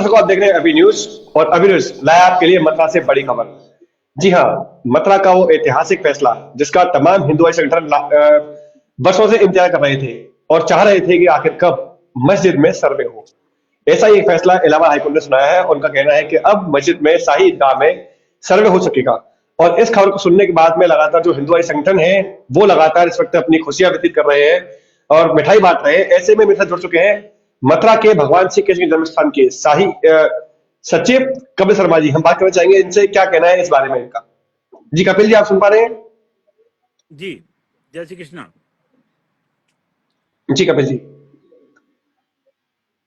दर्शकों, आप देख रहे हैं अभी न्यूज और अभी न्यूज लाया आपके लिए मथुरा से बड़ी खबर। जी हाँ, मथुरा का वो ऐतिहासिक फैसला जिसका तमाम हिंदुआई संगठन वर्षों से इंतजार कर रहे थे और चाह रहे थे कि आखिर कब मस्जिद में सर्वे हो। ऐसा ही एक फैसला इलाहाबाद हाईकोर्ट ने सुनाया है। उनका कहना है कि अब मस्जिद में शाही ईदगाह में सर्वे हो सकेगा। और इस खबर को सुनने के बाद में लगातार जो हिंदुआई संगठन है वो लगातार इस वक्त अपनी खुशियां व्यतीत कर रहे हैं और मिठाई बांट रहे हैं। ऐसे में मेरे साथ जुड़ चुके हैं मथुरा के भगवान श्री कृष्ण के जन्म स्थान के शाही सचिव कपिल शर्मा जी। हम बात करना चाहेंगे इनसे, क्या कहना है इस बारे में इनका। जी कपिल जी, आप सुन पा रहे हैं? जी, जय श्री कृष्णा। जी कपिल जी।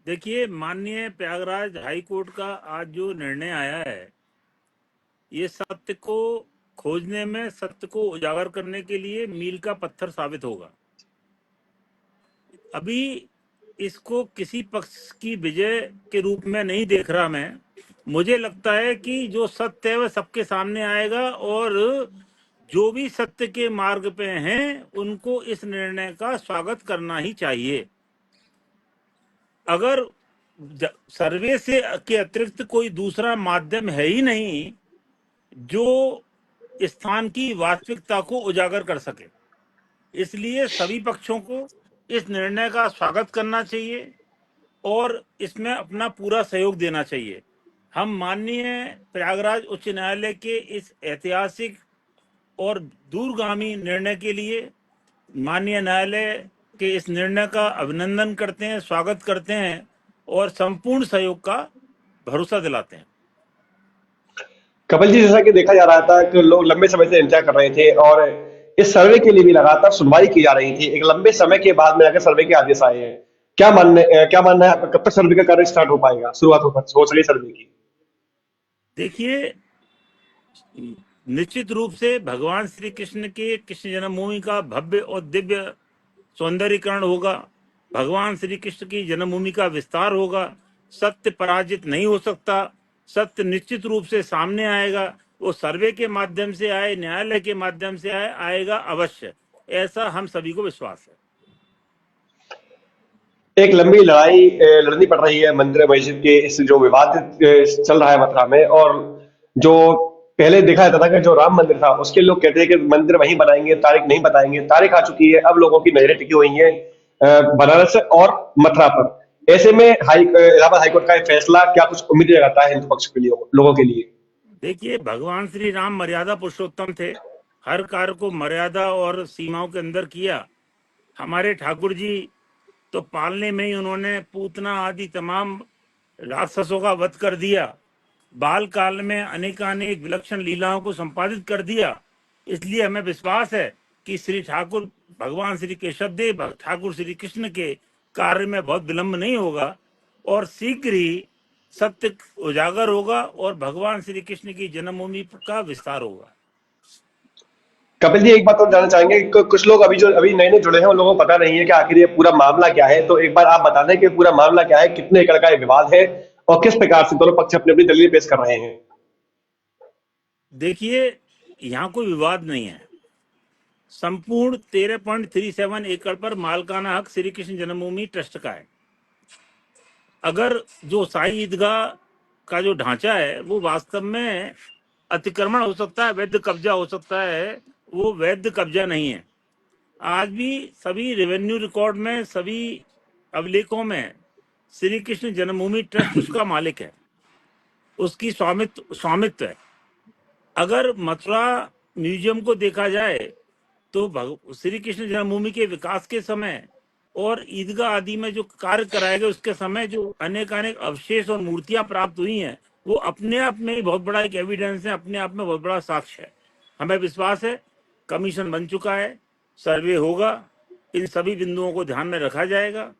देखिए, माननीय प्रयागराज हाई कोर्ट का आज जो निर्णय आया है, ये सत्य को खोजने में, सत्य को उजागर करने के लिए मील का पत्थर साबित होगा। अभी इसको किसी पक्ष की विजय के रूप में नहीं देख रहा मैं। मुझे लगता है कि जो सत्य है वह सबके सामने आएगा और जो भी सत्य के मार्ग पे हैं उनको इस निर्णय का स्वागत करना ही चाहिए। अगर सर्वे से के अतिरिक्त कोई दूसरा माध्यम है ही नहीं जो स्थान की वास्तविकता को उजागर कर सके, इसलिए सभी पक्षों को इस निर्णय का स्वागत करना चाहिए और इसमें अपना पूरा सहयोग देना चाहिए। हम माननीय प्रयागराज उच्च न्यायालय के इस ऐतिहासिक और दूरगामी निर्णय के लिए माननीय न्यायालय के इस निर्णय का अभिनंदन करते हैं, स्वागत करते हैं और संपूर्ण सहयोग का भरोसा दिलाते हैं। कपिल जी, जैसा कि देखा जा रहा था कि लोग लंबे समय से इंतजार कर रहे थे और इस सर्वे के लिए भी लगातार सुनवाई की जा रही थी। एक लंबे समय के बाद में आकर सर्वे के आदेश आए हैं। क्या मानना है आपका, कब तक सर्वे का कार्य स्टार्ट हो पाएगा, शुरुआत हो सके सर्वे की? देखिए, निश्चित रूप से भगवान श्री कृष्ण के कृष्ण जन्मभूमि का भव्य और दिव्य सौंदर्यीकरण होगा। भगवान श्री कृष्ण की जन्मभूमि का विस्तार होगा। सत्य पराजित नहीं हो सकता। सत्य निश्चित रूप से सामने आएगा। वो सर्वे के माध्यम से आए, न्यायालय के माध्यम से आएगा अवश्य। ऐसा हम सभी को विश्वास है। एक लंबी लड़ाई लड़नी पड़ रही है मंदिर मस्जिद के इस जो विवाद चल रहा है मथुरा में। और जो पहले देखा जाता था कि जो राम मंदिर था उसके लोग कहते हैं कि मंदिर वहीं बनाएंगे, तारीख नहीं बताएंगे। तारीख आ चुकी है, अब लोगों की नजरें टिकी हुई हैं बनारस और मथुरा पर। ऐसे में इलाहाबाद हाईकोर्ट का ये फैसला क्या कुछ उम्मीद जगाता है हिंदू पक्ष के लिए, लोगों के लिए? देखिए, भगवान श्री राम मर्यादा पुरुषोत्तम थे। हर कार्य को मर्यादा और सीमाओं के अंदर किया। हमारे ठाकुर जी तो पालने में ही उन्होंने पूतना आदि तमाम राक्षसों का वध कर दिया। बाल काल में अनेकानेक विलक्षण लीलाओं को संपादित कर दिया। इसलिए हमें विश्वास है कि श्री ठाकुर भगवान श्री केशव देव ठाकुर श्री कृष्ण के कार्य में बहुत विलंब नहीं होगा और शीघ्र ही सत्य उजागर होगा और भगवान श्री कृष्ण की जन्मभूमि का विस्तार होगा। कपिल जी, एक बात और जानना चाहेंगे कि कुछ लोग अभी नए नए जुड़े हैं, उन लोगों को पता नहीं है कि आखिर ये पूरा मामला क्या है। तो एक बार आप बता दें कि पूरा मामला क्या है, कितने एकड़ का ये विवाद है और किस प्रकार से दोनों पक्ष अपनी अपनी दलील पेश कर रहे हैं। देखिए, यहाँ कोई विवाद नहीं है। संपूर्ण 13.37 एकड़ पर मालकाना हक श्री कृष्ण जन्मभूमि ट्रस्ट का है। अगर जो शाही ईदगाह का जो ढांचा है वो वास्तव में अतिक्रमण हो सकता है, वैध कब्जा हो सकता है, वो वैध कब्जा नहीं है। आज भी सभी रेवेन्यू रिकॉर्ड में, सभी अभिलेखों में श्री कृष्ण जन्मभूमि ट्रस्ट उसका मालिक है, उसकी स्वामित्व है। अगर मथुरा म्यूजियम को देखा जाए तो श्री कृष्ण जन्मभूमि के विकास के समय और ईदगाह आदि में जो कार्य कराए गए उसके समय जो अनेक अवशेष और मूर्तियां प्राप्त हुई हैं, वो अपने आप में ही बहुत बड़ा एक एविडेंस है, अपने आप में बहुत बड़ा साक्ष्य है। हमें विश्वास है, कमीशन बन चुका है, सर्वे होगा, इन सभी बिंदुओं को ध्यान में रखा जाएगा,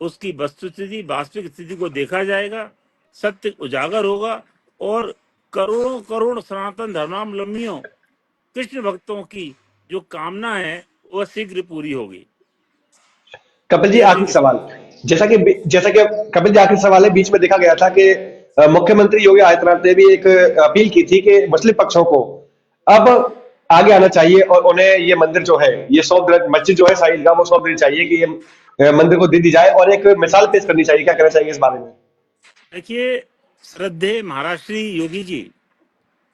उसकी वस्तुस्थिति वास्तविक स्थिति को देखा जाएगा, सत्य उजागर होगा और करोड़ों करोड़ सनातन धर्मावलंबियों, कृष्ण भक्तों की जो कामना है वह शीघ्र पूरी होगी। कपिल जी, जय श्री आखिरी कृष्ण। सवाल। जैसा कि कपिल जी, आखिरी सवाल है। बीच में देखा गया था कि मुख्यमंत्री योगी आदित्यनाथ ने भी एक अपील की थी कि मुस्लिम पक्षों को अब आगे आना चाहिए और उन्हें ये मंदिर जो है, ये मस्जिद जो है शाही ईदगाह, वो सौंप देनी चाहिए कि ये मंदिर को दे दी जाए और एक मिसाल पेश करनी चाहिए। क्या कहना चाहिए इस बारे में? देखिए, श्रद्धेय महाराष्ट्री योगी जी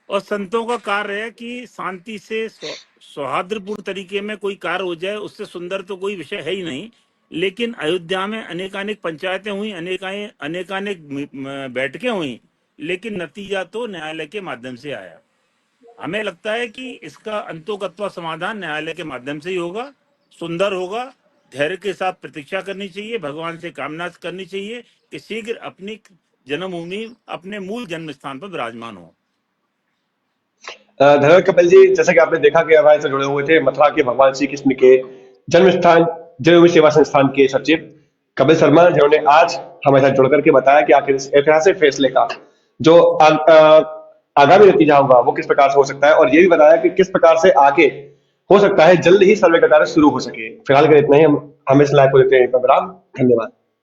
और संतों का कार्य है कि शांति से सौहार्दपूर्ण तरीके में कोई कार्य हो जाए, उससे सुंदर तो कोई विषय है ही नहीं। लेकिन अयोध्या में अनेकानेक पंचायतें हुई, अनेकानेक बैठकें हुई, लेकिन नतीजा तो न्यायालय के माध्यम से आया। हमें लगता है कि इसका अंतोगत्वा समाधान न्यायालय के माध्यम से ही होगा, सुंदर होगा। धैर्य के साथ प्रतीक्षा करनी चाहिए, भगवान से कामना करनी चाहिए कि शीघ्र अपनी जन्मभूमि, अपने मूल जन्म स्थान पर विराजमान हो। धन्यवाद कपिल जी। जैसा कि आपने देखा कि हमारे से जुड़े हुए थे मथुरा के भगवान श्री कृष्ण के जन्म स्थान जन्मभूमि सेवा संस्थान के सचिव कपिल शर्मा, जिन्होंने आज हमारे साथ जुड़ करके बताया कि आखिर इस ऐतिहासिक फैसले का जो आगामी नतीजा होगा वो किस प्रकार से हो सकता है, और ये भी बताया कि किस प्रकार से आगे हो सकता है जल्द ही सर्वे का कार्य शुरू हो सके। फिलहाल के लिए इतना ही। हम इस लाइव को देखते हैं। विराम। धन्यवाद।